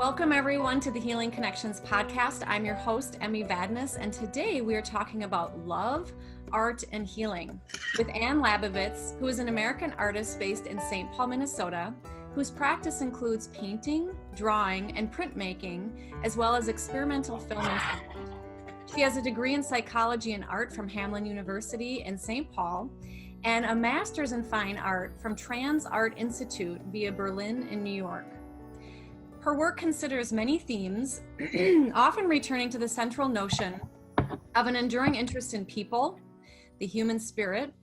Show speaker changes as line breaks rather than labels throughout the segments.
Welcome everyone to the Healing Connections podcast. I'm your host, Emmy Vadnais, and today we are talking about love, art, and healing with Anne Labovitz, who is an American artist based in St. Paul, Minnesota, whose practice includes painting, drawing, and printmaking, as well as experimental film and sound. She has a degree in psychology and art from Hamline University in St. Paul, and a master's in fine art from Transart Institute via Berlin in New York. Her work considers many themes, often returning to the central notion of an enduring interest in people, the human spirit,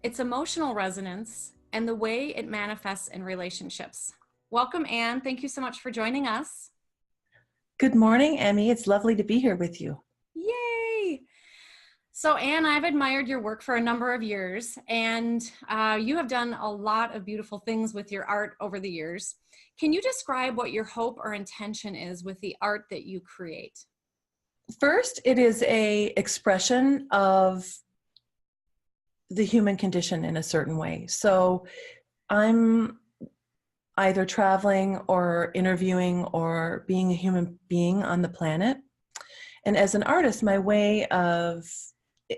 its emotional resonance, and the way it manifests in relationships. Welcome, Anne. Thank you so much for joining us.
Good morning, Emmy. It's lovely to be here with you.
Yay! So, Anne, I've admired your work for a number of years, and you have done a lot of beautiful things with your art over the years. Can you describe what your hope or intention is with the art that you create?
First, it is an expression of the human condition in a certain way. So I'm either traveling or interviewing or being a human being on the planet. And as an artist, my way of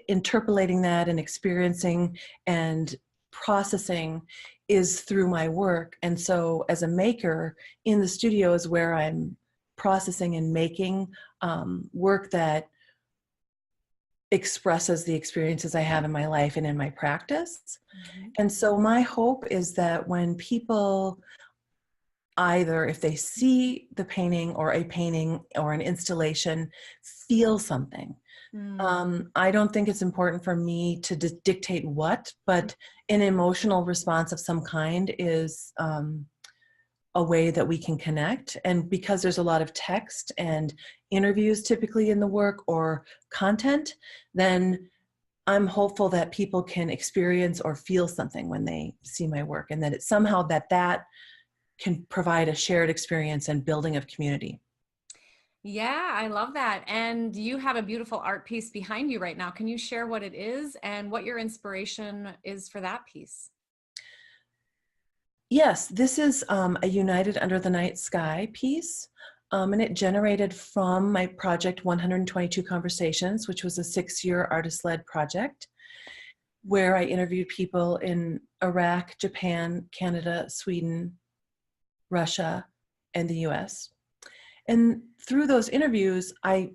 interpolating that and experiencing and processing is through my work. And so as a maker in the studio is where I'm processing and making work that expresses the experiences I have in my life and in my practice. Mm-hmm. And so my hope is that when people either, if they see the painting or an installation, feel something. I don't think it's important for me to dictate what, but an emotional response of some kind is a way that we can connect. And because there's a lot of text and interviews typically in the work or content, then I'm hopeful that people can experience or feel something when they see my work, and that it's somehow that can provide a shared experience and building of community.
Yeah, I love that. And you have a beautiful art piece behind you right now. Can you share what it is and what your inspiration is for that piece?
Yes, this is a United Under the Night Sky piece, and it generated from my project 122 Conversations, which was a 6-year artist-led project where I interviewed people in Iraq, Japan, Canada, Sweden, Russia, and the US. And through those interviews, I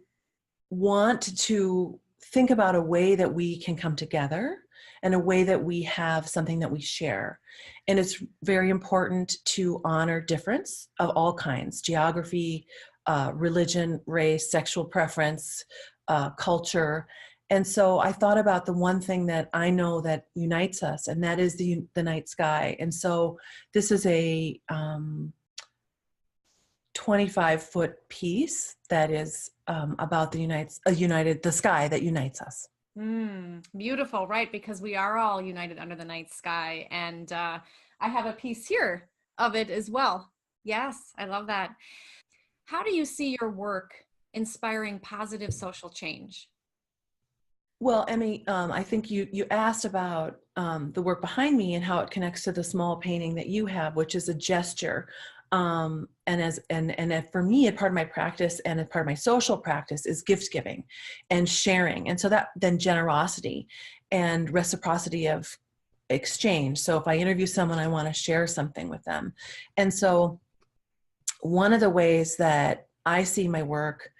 want to think about a way that we can come together and a way that we have something that we share. And it's very important to honor difference of all kinds: geography, religion, race, sexual preference, culture. And so I thought about the one thing that I know that unites us, and that is the night sky. And so this is a 25-foot piece that is about the sky that unites us.
Beautiful, right? Because we are all united under the night sky. And I have a piece here of it as well. Yes, I love that. How do you see your work inspiring positive social change?
Well, Emmy, I think you asked about the work behind me and how it connects to the small painting that you have, which is a gesture. And for me, a part of my practice and a part of my social practice is gift giving and sharing. And so that then generosity and reciprocity of exchange. So if I interview someone, I want to share something with them. And so one of the ways that I see my work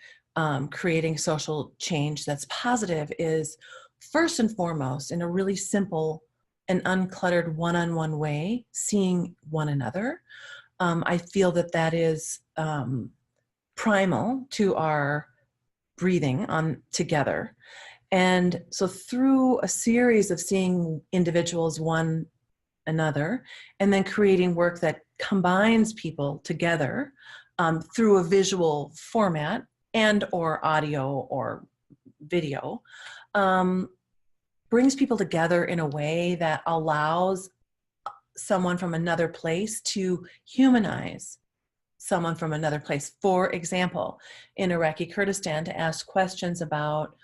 creating social change that's positive is, first and foremost, in a really simple and uncluttered one-on-one way, seeing one another. I feel that is primal to our breathing on together. And so through a series of seeing individuals one another and then creating work that combines people together through a visual format and or audio or video, brings people together in a way that allows someone from another place to humanize someone from another place. For example, in Iraqi Kurdistan, to ask questions about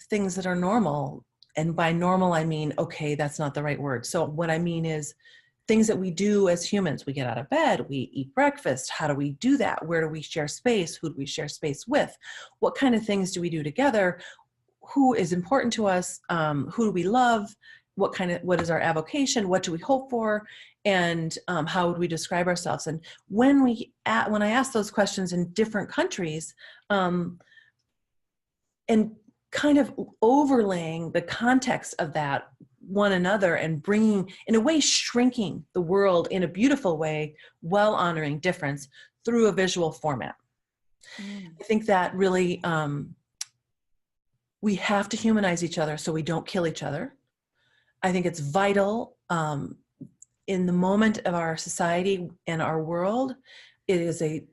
things that are normal. And by normal, I mean, okay, that's not the right word. So what I mean is things that we do as humans. We get out of bed, we eat breakfast. How do we do that? Where do we share space? Who do we share space with? What kind of things do we do together? Who is important to us? Who do we love? What is our avocation? What do we hope for? And how would we describe ourselves? And when I ask those questions in different countries, and kind of overlaying the context of that one another and bringing, in a way, shrinking the world in a beautiful way, while honoring difference through a visual format. I think that really, we have to humanize each other so we don't kill each other. I think it's vital in the moment of our society and our world. It is a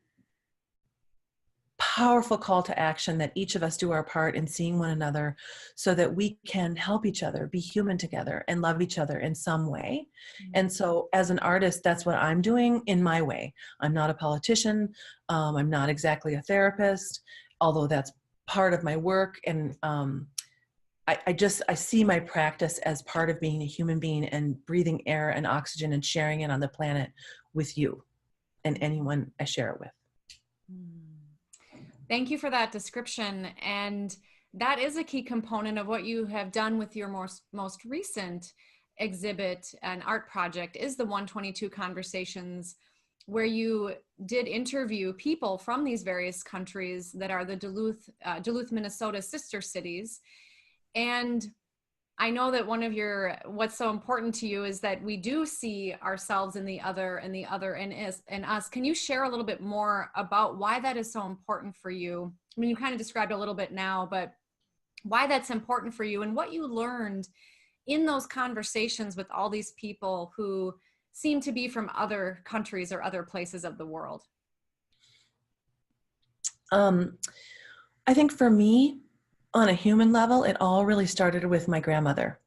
powerful call to action that each of us do our part in seeing one another so that we can help each other, be human together, and love each other in some way. And so as an artist, that's what I'm doing in my way. I'm not a politician. I'm not exactly a therapist, although that's part of my work. And I see my practice as part of being a human being and breathing air and oxygen and sharing it on the planet with you and anyone I share it with.
Thank you for that description. And that is a key component of what you have done with your most recent exhibit and art project, is the 122 Conversations, where you did interview people from these various countries that are the Duluth, Minnesota sister cities. And I know that what's so important to you is that we do see ourselves in the other and the other in us. Can you share a little bit more about why that is so important for you? I mean, you kind of described a little bit now, but why that's important for you and what you learned in those conversations with all these people who seem to be from other countries or other places of the world.
I think for me, on a human level, it all really started with my grandmother.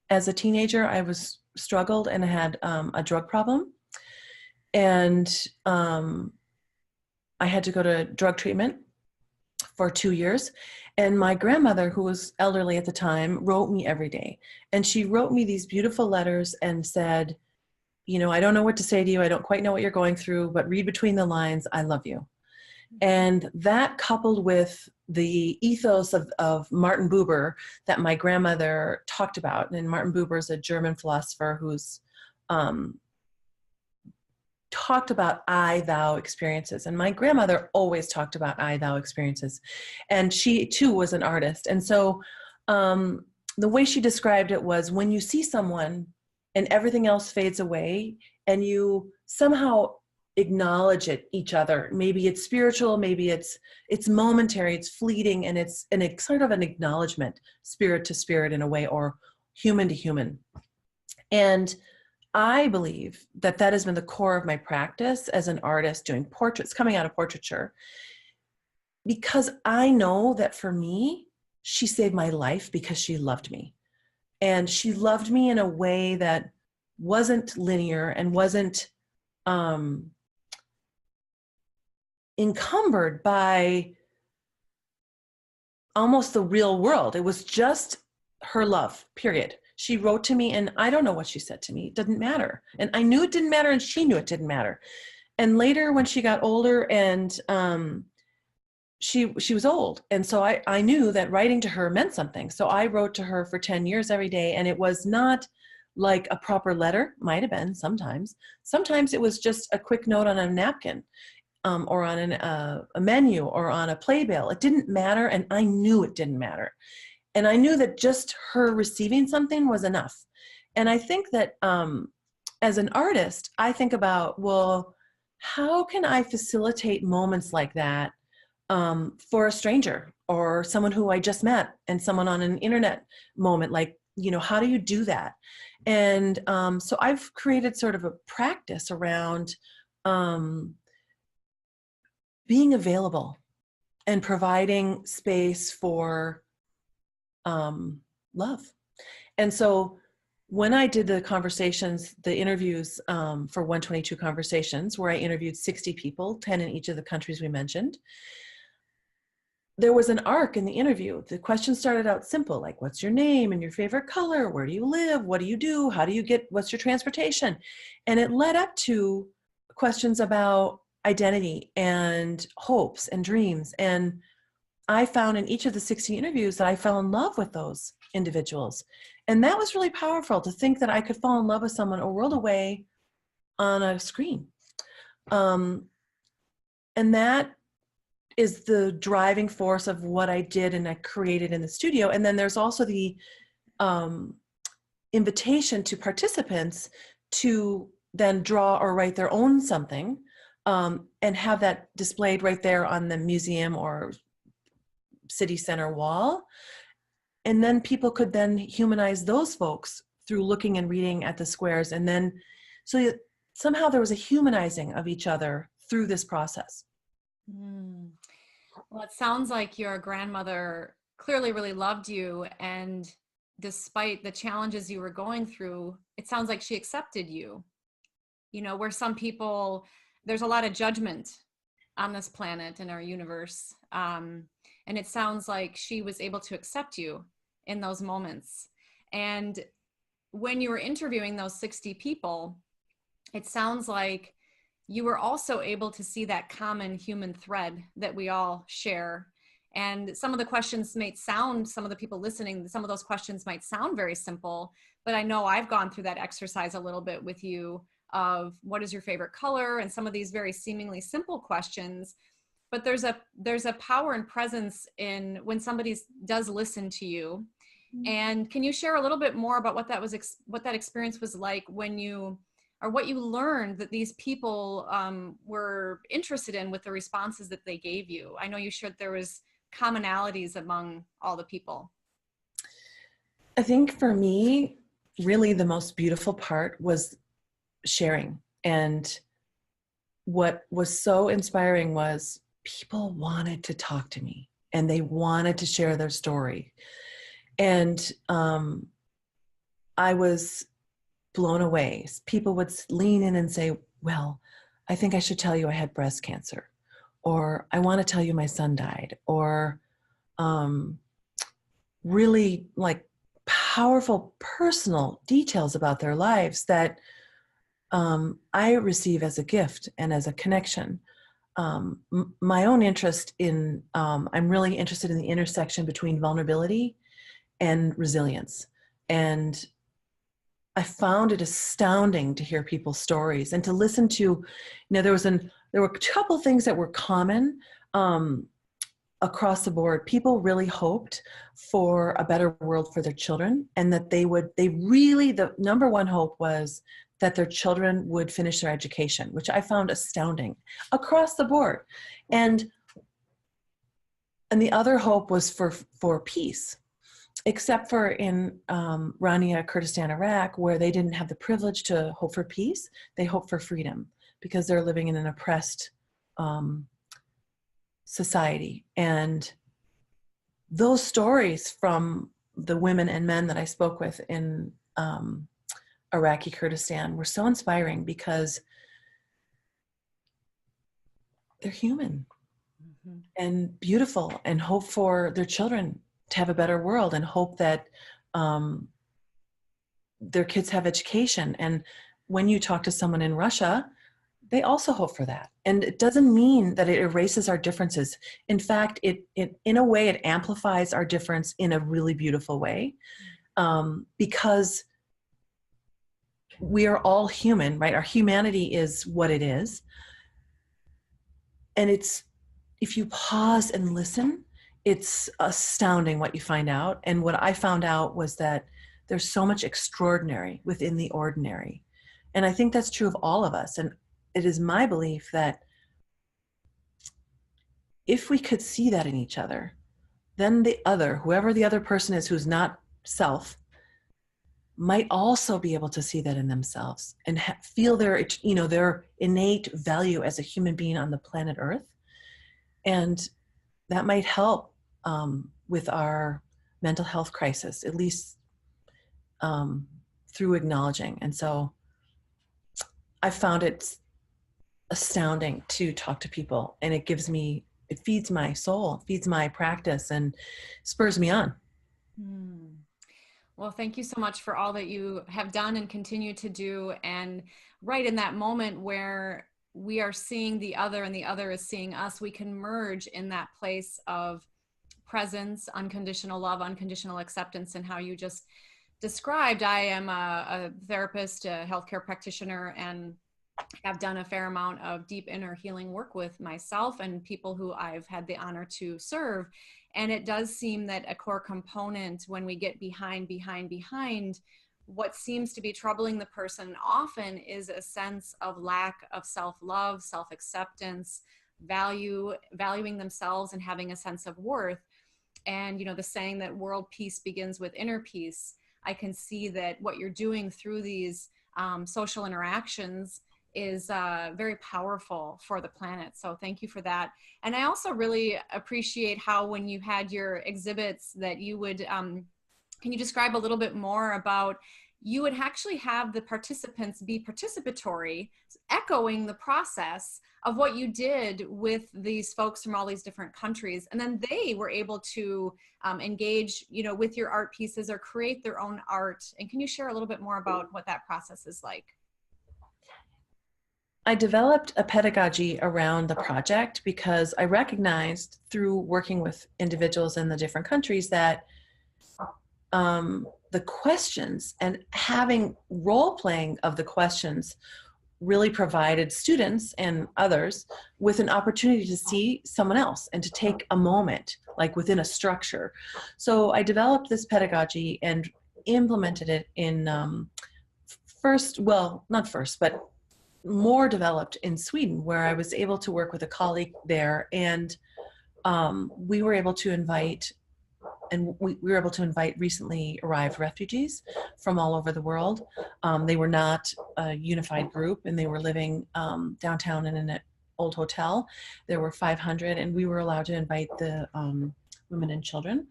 As a teenager, I struggled and had a drug problem. And I had to go to drug treatment for 2 years. And my grandmother, who was elderly at the time, wrote me every day. And she wrote me these beautiful letters and said, I don't know what to say to you. I don't quite know what you're going through, but read between the lines. I love you. And that, coupled with the ethos of Martin Buber that my grandmother talked about, and Martin Buber is a German philosopher who's talked about I-thou experiences. And my grandmother always talked about I-thou experiences. And she too was an artist. And so the way she described it was, when you see someone and everything else fades away and you somehow acknowledge each other. Maybe it's spiritual, maybe it's momentary, it's fleeting, and it's sort of an acknowledgement, spirit to spirit in a way, or human to human. And I believe that has been the core of my practice as an artist, doing portraits, coming out of portraiture, because I know that for me, she saved my life because she loved me. And she loved me in a way that wasn't linear and wasn't encumbered by almost the real world. It was just her love, period. She wrote to me, and I don't know what she said to me. It didn't matter. And I knew it didn't matter, and she knew it didn't matter. And later, when she got older, and she was old, and so I knew that writing to her meant something. So I wrote to her for 10 years every day, and it was not like a proper letter. Might have been sometimes. Sometimes it was just a quick note on a napkin, or on a menu, or on a playbill. It didn't matter, and I knew it didn't matter. And I knew that just her receiving something was enough. And I think that as an artist, I think about, well, how can I facilitate moments like that for a stranger or someone who I just met, and someone on an internet moment? Like, how do you do that? And so I've created sort of a practice around being available and providing space for love. And so when I did the conversations, the interviews for 122 Conversations, where I interviewed 60 people, 10 in each of the countries we mentioned, there was an arc in the interview. The question started out simple, like, what's your name and your favorite color? Where do you live? What do you do? How do you get, what's your transportation? And it led up to questions about identity and hopes and dreams. And I found in each of the 60 interviews that I fell in love with those individuals. And that was really powerful, to think that I could fall in love with someone a world away on a screen. And that is the driving force of what I did and I created in the studio. And then there's also the invitation to participants to then draw or write their own something, and have that displayed right there on the museum or city center wall. And then people could then humanize those folks through looking and reading at the squares. And then, so somehow there was a humanizing of each other through this process.
Mm. Well, it sounds like your grandmother clearly really loved you, and despite the challenges you were going through, it sounds like she accepted you. You know, where some people, there's a lot of judgment on this planet and our universe. And it sounds like she was able to accept you in those moments. And when you were interviewing those 60 people, it sounds like you were also able to see that common human thread that we all share. And some of the questions might sound, some of the people listening, some of those questions might sound very simple, but I know I've gone through that exercise a little bit with you of what is your favorite color, and some of these very seemingly simple questions. But there's a power and presence in when somebody does listen to you. And can you share a little bit more about what that experience was like when you, or what you learned that these people were interested in with the responses that they gave you? I know you shared there was commonalities among all the people.
I think for me, really the most beautiful part was sharing. And what was so inspiring was people wanted to talk to me and they wanted to share their story. And I was blown away. People would lean in and say, well, I think I should tell you I had breast cancer, or I want to tell you my son died, or really like powerful personal details about their lives that I receive as a gift and as a connection. My own interest in, I'm really interested in the intersection between vulnerability and resilience. And I found it astounding to hear people's stories and to listen to, you know, there were a couple things that were common across the board. People really hoped for a better world for their children, and that the number one hope was that their children would finish their education, which I found astounding across the board. And the other hope was for peace, except for in Rania, Kurdistan, Iraq, where they didn't have the privilege to hope for peace. They hoped for freedom because they're living in an oppressed society. And those stories from the women and men that I spoke with in Iraqi Kurdistan were so inspiring because they're human and beautiful, and hope for their children to have a better world, and hope that their kids have education. And when you talk to someone in Russia, they also hope for that. And it doesn't mean that it erases our differences. In fact, it in a way, it amplifies our difference in a really beautiful way, because we are all human, right? Our humanity is what it is. And if you pause and listen, it's astounding what you find out. And what I found out was that there's so much extraordinary within the ordinary. And I think that's true of all of us. And it is my belief that if we could see that in each other, then the other, whoever the other person is who's not self, might also be able to see that in themselves and feel their innate value as a human being on the planet Earth. And that might help with our mental health crisis, at least through acknowledging. And so I found it astounding to talk to people, and it gives me it feeds my soul, feeds my practice, and spurs me on.
Well, thank you so much for all that you have done and continue to do. And right in that moment where we are seeing the other and the other is seeing us, we can merge in that place of presence, unconditional love, unconditional acceptance, and how you just described. I am a therapist, a healthcare practitioner, and have done a fair amount of deep inner healing work with myself and people who I've had the honor to serve. And it does seem that a core component when we get behind, what seems to be troubling the person often is a sense of lack of self-love, self-acceptance, valuing themselves and having a sense of worth. And, you know, the saying that world peace begins with inner peace, I can see that what you're doing through these social interactions is very powerful for the planet. So thank you for that. And I also really appreciate how when you had your exhibits that you would, can you describe a little bit more about, you would actually have the participants be participatory, echoing the process of what you did with these folks from all these different countries. And then they were able to engage, you know, with your art pieces or create their own art. And can you share a little bit more about what that process is like?
I developed a pedagogy around the project because I recognized through working with individuals in the different countries that the questions and having role playing of the questions really provided students and others with an opportunity to see someone else and to take a moment, like within a structure. So I developed this pedagogy and implemented it in more developed in Sweden, where I was able to work with a colleague there, and we were able to invite recently arrived refugees from all over the world. They were not a unified group, and they were living downtown in an old hotel. There were 500, and we were allowed to invite the women and children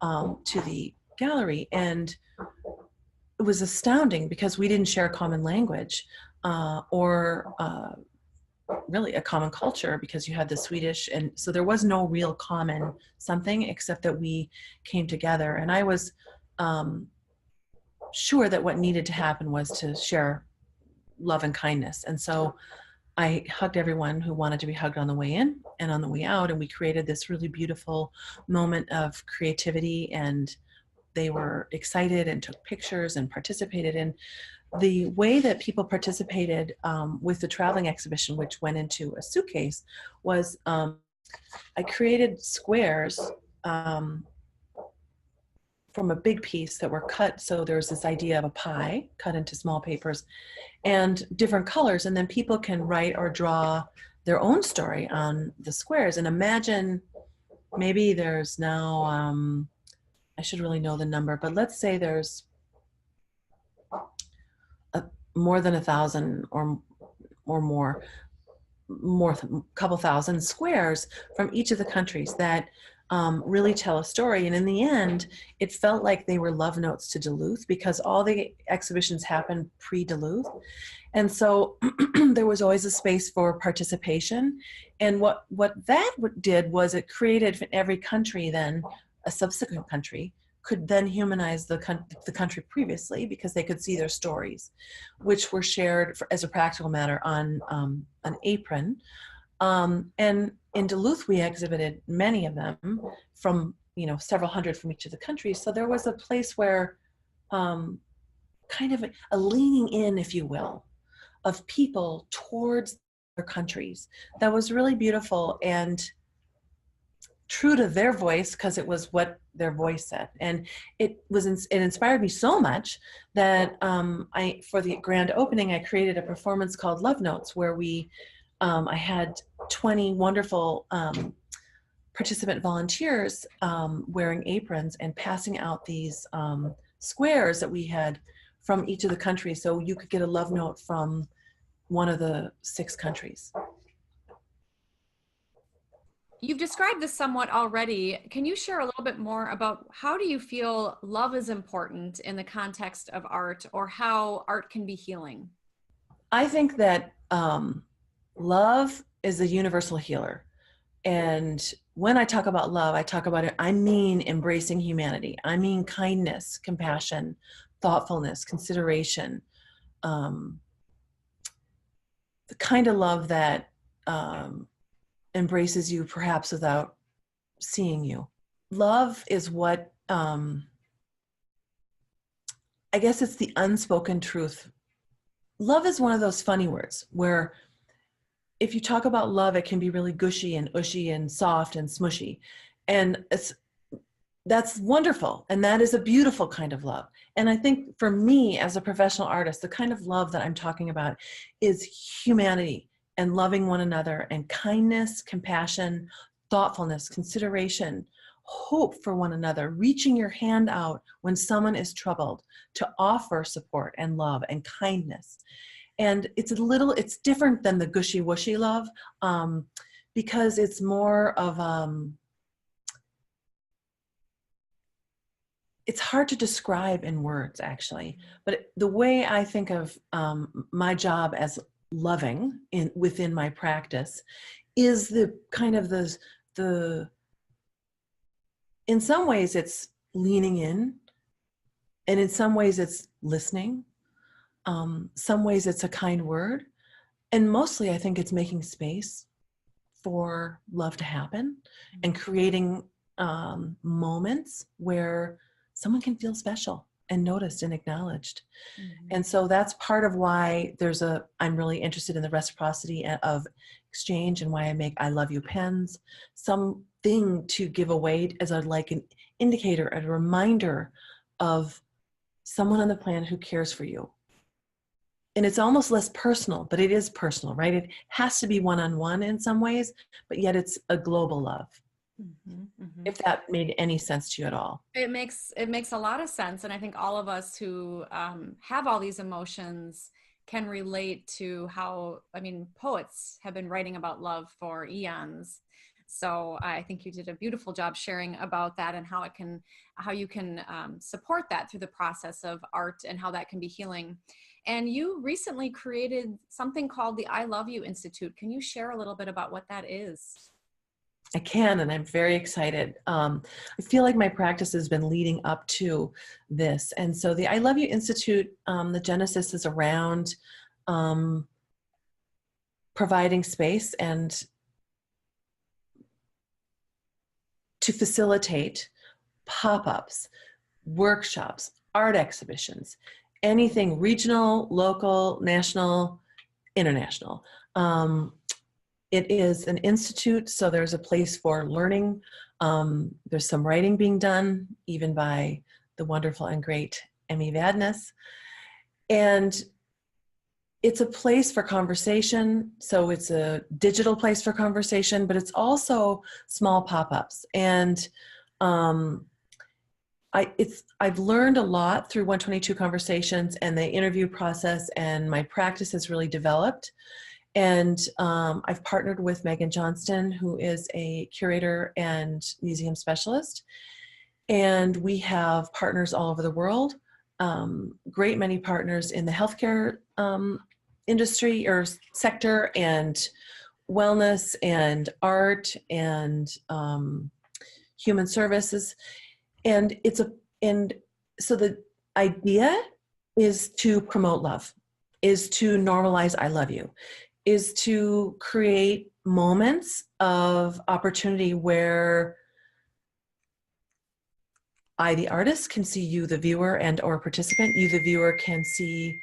to the gallery. And it was astounding because we didn't share a common language or really a common culture, because you had the Swedish, and so there was no real common something except that we came together. And I was sure that what needed to happen was to share love and kindness. And so I hugged everyone who wanted to be hugged on the way in and on the way out, and we created this really beautiful moment of creativity, and they were excited and took pictures and participated. And the way that people participated with the traveling exhibition, which went into a suitcase, was I created squares from a big piece that were cut. So there's this idea of a pie cut into small papers and different colors. And then people can write or draw their own story on the squares. And imagine maybe there's now, I should really know the number, but let's say there's more than 1,000 or more, couple thousand squares from each of the countries that really tell a story. And in the end, it felt like they were love notes to Duluth, because all the exhibitions happened pre-Duluth. And so there was always a space for participation. And what that did was it created for every country, then a subsequent country could then humanize the country previously, because they could see their stories, which were shared as a practical matter on an apron. And in Duluth, we exhibited many of them from, several hundred from each of the countries. So there was a place where kind of a leaning in, if you will, of people towards their countries that was really beautiful and true to their voice, because it was what their voice said. And it inspired me so much that for the grand opening, I created a performance called Love Notes, where I had 20 wonderful participant volunteers wearing aprons and passing out these squares that we had from each of the countries, so you could get a love note from one of the 6 countries.
You've described this somewhat already. Can you share a little bit more about how do you feel love is important in the context of art, or how art can be healing?
I think that love is a universal healer. And when I talk about love, I talk about it, I mean embracing humanity. I mean kindness, compassion, thoughtfulness, consideration, the kind of love that embraces you perhaps without seeing you. Love is what, I guess it's the unspoken truth. Love is one of those funny words where if you talk about love, it can be really gushy and ushy and soft and smushy. And that's wonderful. And that is a beautiful kind of love. And I think for me as a professional artist, the kind of love that I'm talking about is humanity and loving one another and kindness, compassion, thoughtfulness, consideration, hope for one another, reaching your hand out when someone is troubled to offer support and love and kindness. And it's different than the gushy-wushy love, because it's more of, it's hard to describe in words actually, but the way I think of my job as loving within my practice is the kind of in some ways it's leaning in, and in some ways it's listening. Some ways it's a kind word, and mostly I think it's making space for love to happen and creating moments where someone can feel special and noticed and acknowledged. Mm-hmm. And so that's part of why I'm really interested in the reciprocity of exchange, and why I make I love you pens, something to give away as an indicator, a reminder of someone on the planet who cares for you. And it's almost less personal, but it is personal, right? It has to be one-on-one in some ways, but yet it's a global love. Mm-hmm, mm-hmm. If that made any sense to you at all.
It makes a lot of sense. And I think all of us who have all these emotions can relate to how, poets have been writing about love for eons. So I think you did a beautiful job sharing about that and how you can support that through the process of art and how that can be healing. And you recently created something called the I Love You Institute. Can you share a little bit about what that is?
I can, and I'm very excited. I feel like my practice has been leading up to this. And so the I Love You Institute, the genesis is around providing space and to facilitate pop-ups, workshops, art exhibitions, anything regional, local, national, international. It is an institute, so there's a place for learning. There's some writing being done, even by the wonderful and great Emmy Vadnais. And it's a place for conversation, so it's a digital place for conversation, but it's also small pop-ups. And I've learned a lot through 122 Conversations and the interview process, and my practice has really developed. And I've partnered with Megan Johnston, who is a curator and museum specialist. And we have partners all over the world, great many partners in the healthcare industry or sector, and wellness and art and human services. And so the idea is to promote love, is to normalize I love you, is to create moments of opportunity where I, the artist, can see you, the viewer and or participant. You, the viewer, can see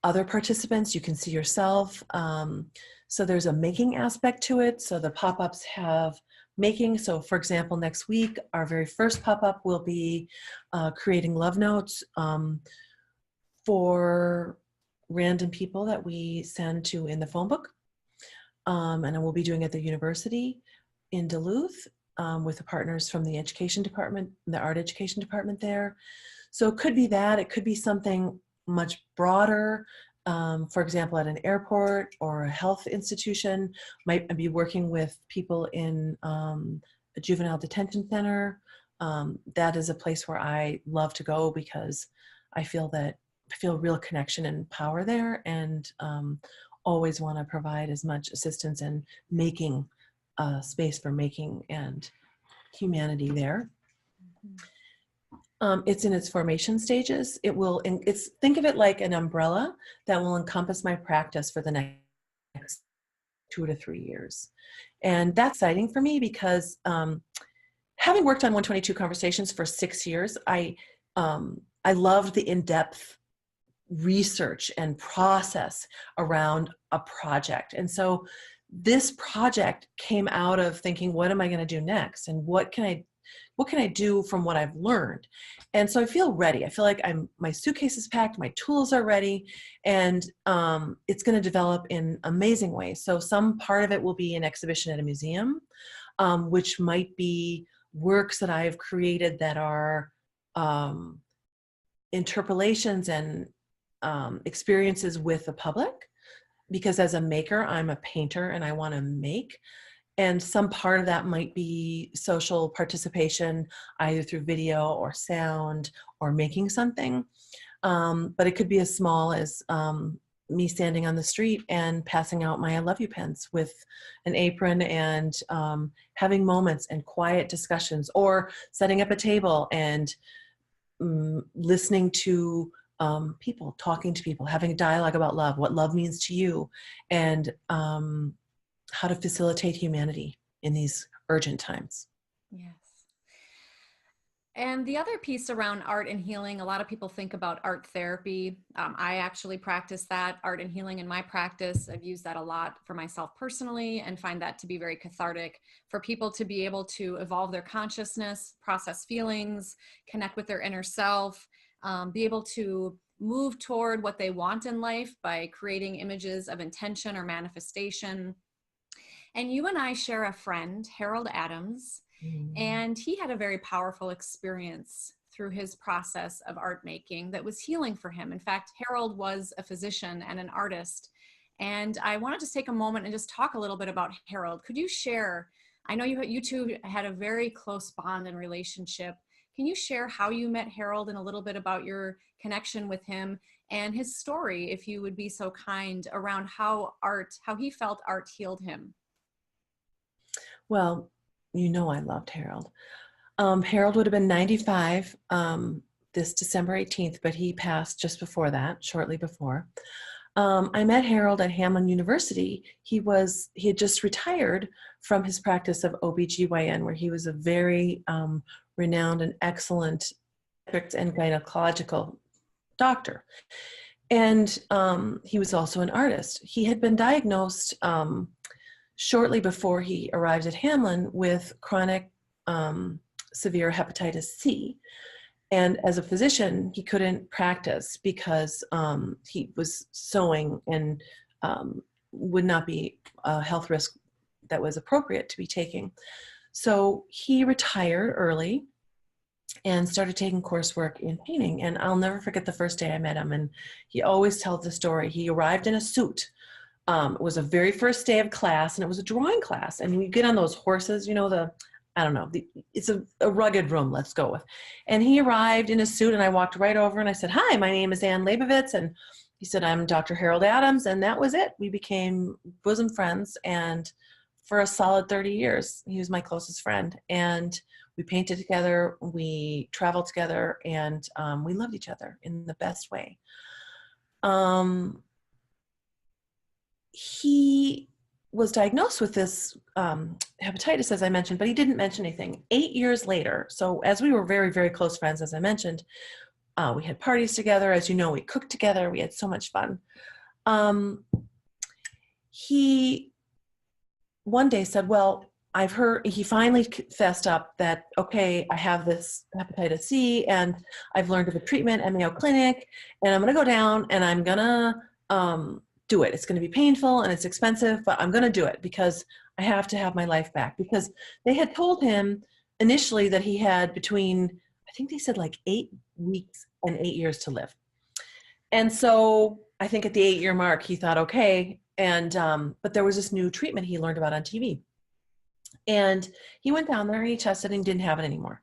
other participants. You can see yourself. So there's a making aspect to it. So the pop-ups have making. So for example, next week, our very first pop-up will be creating love notes for random people that we send to in the phone book. And I will be doing it at the university in Duluth with the partners from the education department, the art education department there. So it could be that, it could be something much broader. For example, at an airport or a health institution, might be working with people in a juvenile detention center. That is a place where I love to go because I feel real connection and power there. And always want to provide as much assistance in making space for making and humanity there. It's in its formation stages. Think of it like an umbrella that will encompass my practice for the next 2 to 3 years. And that's exciting for me because having worked on 122 Conversations for 6 years, I loved the in-depth research and process around a project. And so this project came out of thinking, what am I going to do next? And what can I do from what I've learned? And so I feel ready. I feel like my suitcase is packed, my tools are ready, and it's going to develop in amazing ways. So some part of it will be an exhibition at a museum, which might be works that I've created that are interpolations and experiences with the public. Because as a maker, I'm a painter and I want to make. And some part of that might be social participation, either through video or sound or making something. But it could be as small as me standing on the street and passing out my I love you pens with an apron and having moments and quiet discussions, or setting up a table and listening to people, talking to people, having a dialogue about love, what love means to you, and how to facilitate humanity in these urgent times.
Yes. And the other piece around art and healing, a lot of people think about art therapy. I actually practice that, art and healing, in my practice. I've used that a lot for myself personally and find that to be very cathartic for people to be able to evolve their consciousness, process feelings, connect with their inner self, be able to move toward what they want in life by creating images of intention or manifestation. And you and I share a friend, Harold Adams, and he had a very powerful experience through his process of art making that was healing for him. In fact, Harold was a physician and an artist. And I want to just take a moment and just talk a little bit about Harold. Could you share, I know you two had a very close bond and relationship. Can you share how you met Harold and a little bit about your connection with him and his story, if you would be so kind, around how he felt art healed him?
Well, I loved Harold. Harold would have been 95 this December 18th, but he passed just before that, shortly before. I met Harold at Hamline University. He had just retired from his practice of OBGYN, where he was a very renowned and excellent obstetrics and gynecological doctor. And he was also an artist. He had been diagnosed shortly before he arrived at Hamline with chronic severe hepatitis C. And as a physician, he couldn't practice because he was sewing and would not be a health risk that was appropriate to be taking. So he retired early and started taking coursework in painting. And I'll never forget the first day I met him. And he always tells the story. He arrived in a suit. It was the very first day of class, and it was a drawing class. And you get on those horses, it's a rugged room, let's go with. And he arrived in a suit, and I walked right over and I said, "Hi, my name is Ann Labovitz." And he said, "I'm Dr. Harold Adams." And that was it. We became bosom friends. And for a solid 30 years, he was my closest friend. And we painted together, we traveled together, and we loved each other in the best way. He was diagnosed with this hepatitis, as I mentioned, but he didn't mention anything. 8 years later, so as we were very, very close friends, as I mentioned, we had parties together. As you know, we cooked together. We had so much fun. He one day said, "Well, I've heard," he finally fessed up that, "Okay, I have this hepatitis C and I've learned of a treatment at Mayo Clinic, and I'm going to go down and I'm going to do it. It's going to be painful and it's expensive, but I'm going to do it because I have to have my life back." Because they had told him initially that he had between, I think they said like 8 weeks and 8 years to live. And so I think at the 8-year mark, he thought, okay. And, but there was this new treatment he learned about on TV. And he went down there and he tested and didn't have it anymore.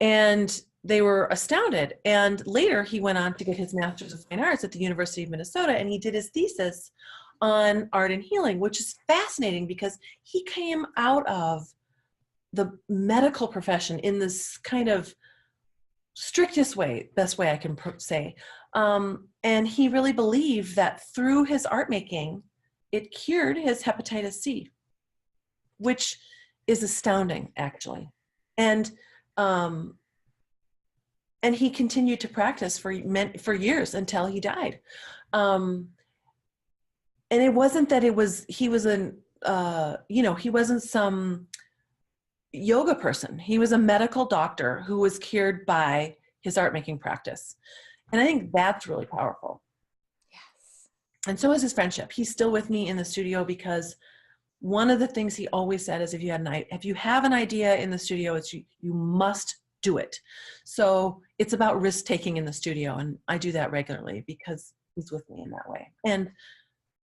And they were astounded. And later he went on to get his Master's of Fine Arts at the University of Minnesota, and he did his thesis on art and healing, which is fascinating because he came out of the medical profession in this kind of strictest way, best way I can say. And he really believed that through his art making, it cured his hepatitis C, which is astounding, actually. And he continued to practice for years until he died. And it wasn't that he wasn't some yoga person. He was a medical doctor who was cured by his art making practice. And I think that's really powerful.
Yes.
And so is his friendship. He's still with me in the studio because one of the things he always said is if you have an idea in the studio, it's you must do it. So it's about risk taking in the studio. And I do that regularly because he's with me in that way. And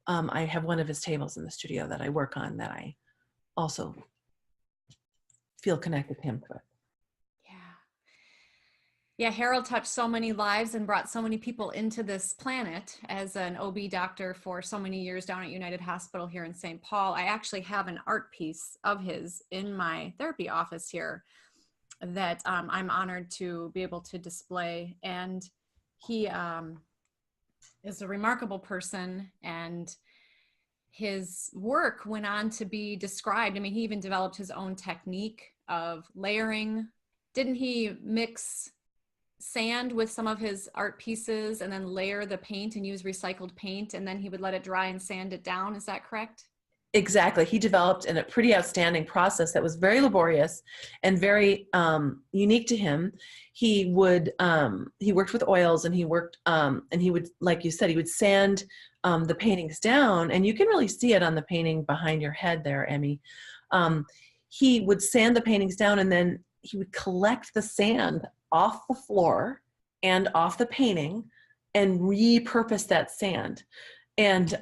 I have one of his tables in the studio that I work on that I also feel connected to him with.
Yeah, Harold touched so many lives and brought so many people into this planet as an OB doctor for so many years down at United Hospital here in St. Paul. I actually have an art piece of his in my therapy office here that I'm honored to be able to display. And he is a remarkable person, and his work went on to be described. I mean, he even developed his own technique of layering. Didn't he mix sand with some of his art pieces and then layer the paint and use recycled paint, and then he would let it dry and sand it down? Is that correct?
Exactly. He developed a pretty outstanding process that was very laborious and very unique to him. He worked with oils, and he would, like you said, he would sand the paintings down, and you can really see it on the painting behind your head there, Emmy. He would sand the paintings down, and then he would collect the sand off the floor and off the painting and repurpose that sand. And,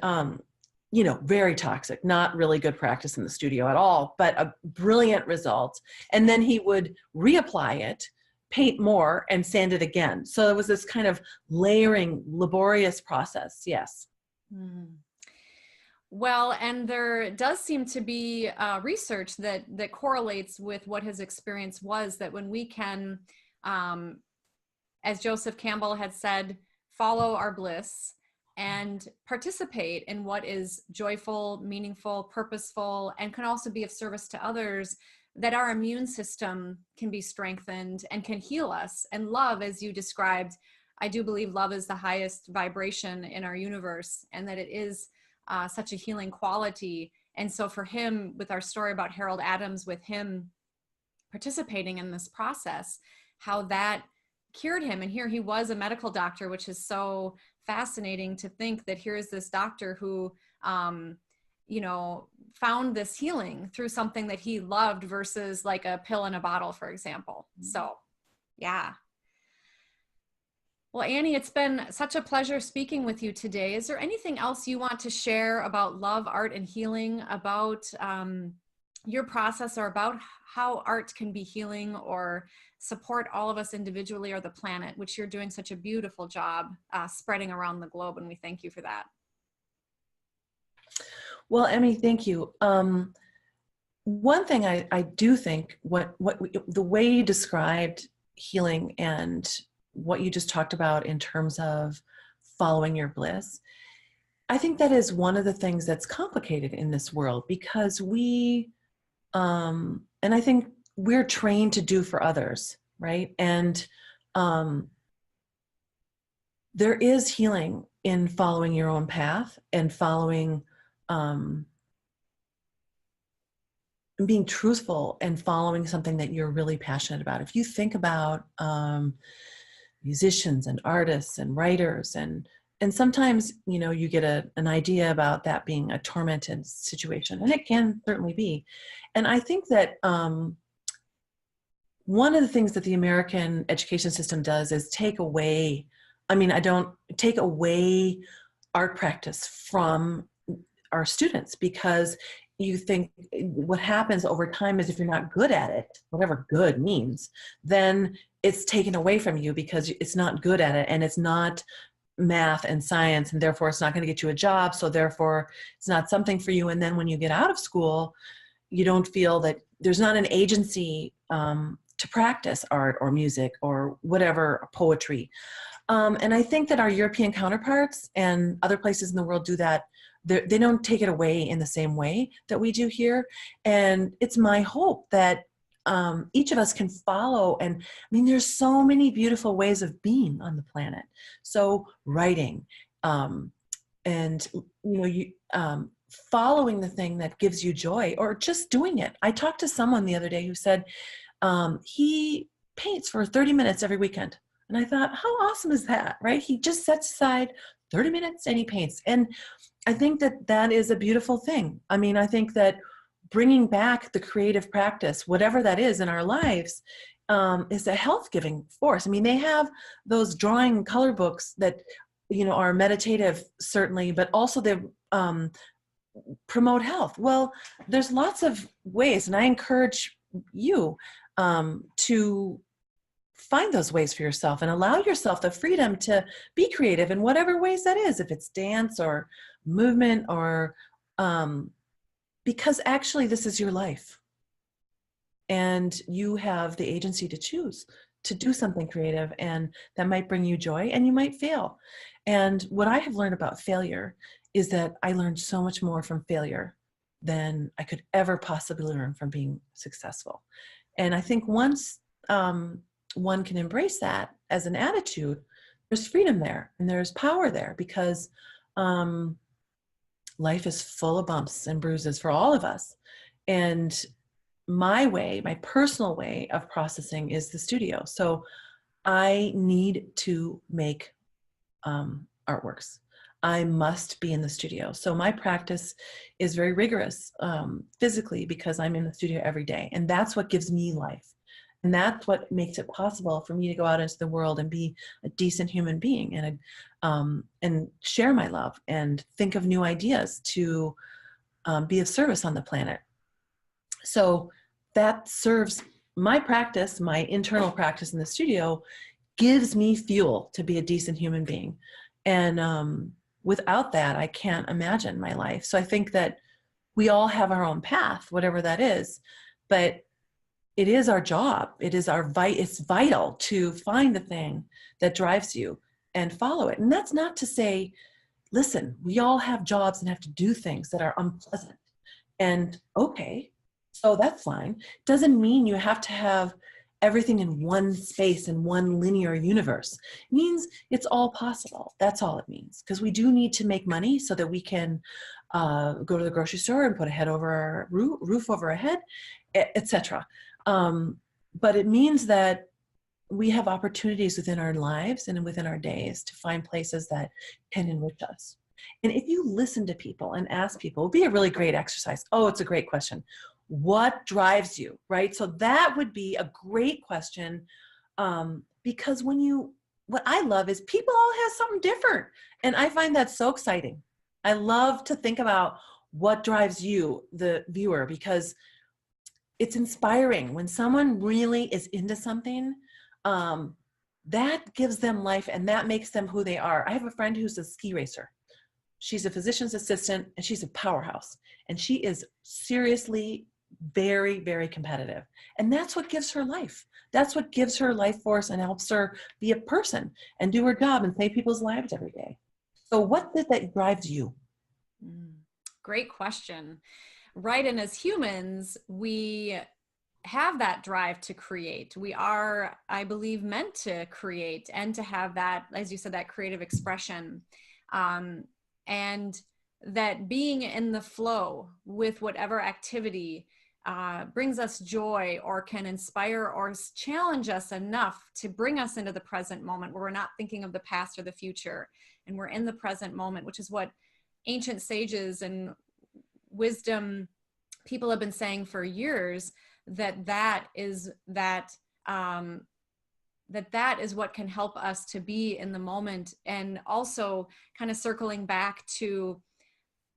very toxic, not really good practice in the studio at all, but a brilliant result. And then he would reapply it, paint more, and sand it again. So it was this kind of layering, laborious process. Yes.
Mm. Well, and there does seem to be research that correlates with what his experience was, that when we can, as Joseph Campbell had said, follow our bliss and participate in what is joyful, meaningful, purposeful, and can also be of service to others, that our immune system can be strengthened and can heal us. And love, as you described, I do believe love is the highest vibration in our universe, and that it is such a healing quality. And so for him, with our story about Harold Adams, with him participating in this process, how that cured him. And here he was a medical doctor, which is so fascinating to think that here's this doctor who, found this healing through something that he loved versus like a pill in a bottle, for example. So, yeah. Well, Annie, it's been such a pleasure speaking with you today. Is there anything else you want to share about love, art, and healing, about your process, or about how art can be healing or support all of us individually or the planet, which you're doing such a beautiful job spreading around the globe, and we thank you for that.
Well, Emmy, thank you. One thing I do think, the way you described healing and what you just talked about in terms of following your bliss, I think that is one of the things that's complicated in this world, because we, and I think we're trained to do for others, right? And there is healing in following your own path and following, being truthful and following something that you're really passionate about. If you think about musicians and artists and writers, and sometimes, you get an idea about that being a tormented situation, and it can certainly be. And I think that one of the things that the American education system does is take away art practice from our students, because you think what happens over time is if you're not good at it, whatever good means, then it's taken away from you because it's not good at it, and it's not math and science, and therefore it's not going to get you a job. So therefore it's not something for you. And then when you get out of school, you don't feel that there's not an agency to practice art or music or whatever, poetry. And I think that our European counterparts and other places in the world do that. They don't take it away in the same way that we do here. And it's my hope that each of us can follow. And I mean, there's so many beautiful ways of being on the planet. So writing, and following the thing that gives you joy, or just doing it. I talked to someone the other day who said he paints for 30 minutes every weekend. And I thought, how awesome is that, right? He just sets aside 30 minutes and he paints. And I think that that is a beautiful thing. I mean, I think that bringing back the creative practice, whatever that is in our lives, is a health-giving force. I mean, they have those drawing color books that, are meditative, certainly, but also they promote health. Well, there's lots of ways, and I encourage you to find those ways for yourself and allow yourself the freedom to be creative in whatever ways that is, if it's dance or movement or because actually this is your life and you have the agency to choose to do something creative, and that might bring you joy, and you might fail. And what I have learned about failure is that I learned so much more from failure than I could ever possibly learn from being successful. And I think once one can embrace that as an attitude, there's freedom there and there's power there, because life is full of bumps and bruises for all of us. And my personal way of processing is the studio. So I need to make artworks. I must be in the studio. So my practice is very rigorous physically, because I'm in the studio every day. And that's what gives me life. And that's what makes it possible for me to go out into the world and be a decent human being and share my love and think of new ideas to be of service on the planet. So that serves my practice, my internal practice in the studio gives me fuel to be a decent human being. And without that, I can't imagine my life. So I think that we all have our own path, whatever that is, but it is our job. It's vital to find the thing that drives you and follow it. And that's not to say, listen, we all have jobs and have to do things that are unpleasant. And okay, so that's fine. Doesn't mean you have to have everything in one space in one linear universe. It means it's all possible. That's all it means. Because we do need to make money so that we can go to the grocery store and put a head over our roof over our head, etc. But it means that we have opportunities within our lives and within our days to find places that can enrich us. And if you listen to people and ask people, it would be a really great exercise. Oh, it's a great question. What drives you, right? So that would be a great question, because what I love is people all have something different. And I find that so exciting. I love to think about what drives you, the viewer, because it's inspiring when someone really is into something. That gives them life and that makes them who they are. I have a friend who's a ski racer. She's a physician's assistant and she's a powerhouse. And she is seriously very, very competitive. And that's what gives her life. That's what gives her life force and helps her be a person and do her job and save people's lives every day. So what is that drives you?
Great question. Right. And as humans, we have that drive to create. We are, I believe, meant to create and to have that, as you said, that creative expression. And that being in the flow with whatever activity brings us joy or can inspire or challenge us enough to bring us into the present moment where we're not thinking of the past or the future, and we're in the present moment, which is what ancient sages and wisdom people have been saying for years, that is what can help us to be in the moment. And also kind of circling back to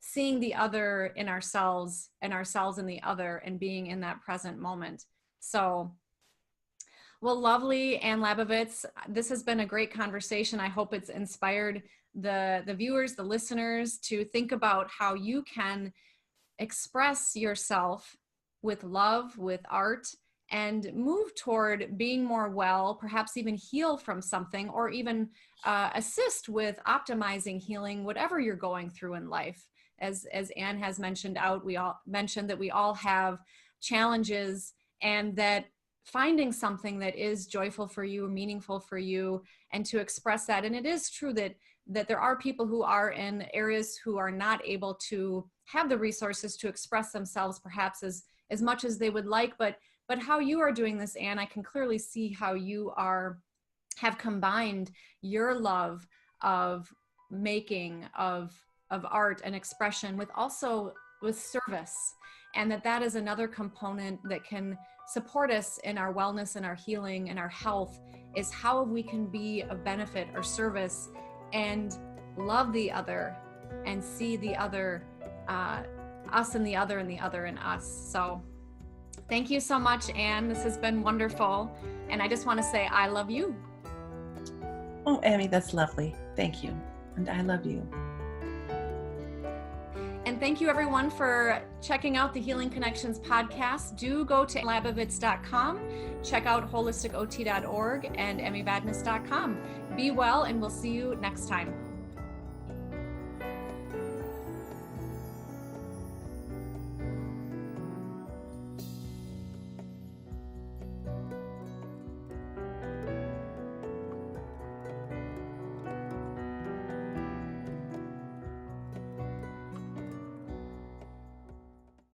seeing the other in ourselves and ourselves in the other and being in that present moment. So Well, lovely, Ann Labovitz. This has been a great conversation. I hope it's inspired the viewers, the listeners, to think about how you can express yourself with love, with art, and move toward being more well, perhaps even heal from something, or even assist with optimizing healing, whatever you're going through in life. As Anne has mentioned we all mentioned that we all have challenges, and that finding something that is joyful for you, meaningful for you, and to express that. And it is true that there are people who are in areas who are not able to have the resources to express themselves perhaps as much as they would like, but how you are doing this, Anne, I can clearly see how you have combined your love of making, of art and expression with service, and that is another component that can support us in our wellness and our healing and our health, is how we can be of benefit or service and love the other and see the other, us in the other and the other in us. So thank you so much, Anne. This has been wonderful. And I just want to say, I love you.
Oh, Emmy, that's lovely. Thank you. And I love you.
And thank you everyone for checking out the Healing Connections podcast. Do go to labovitz.com, check out holisticot.org and emmyvadnais.com. Be well, and we'll see you next time.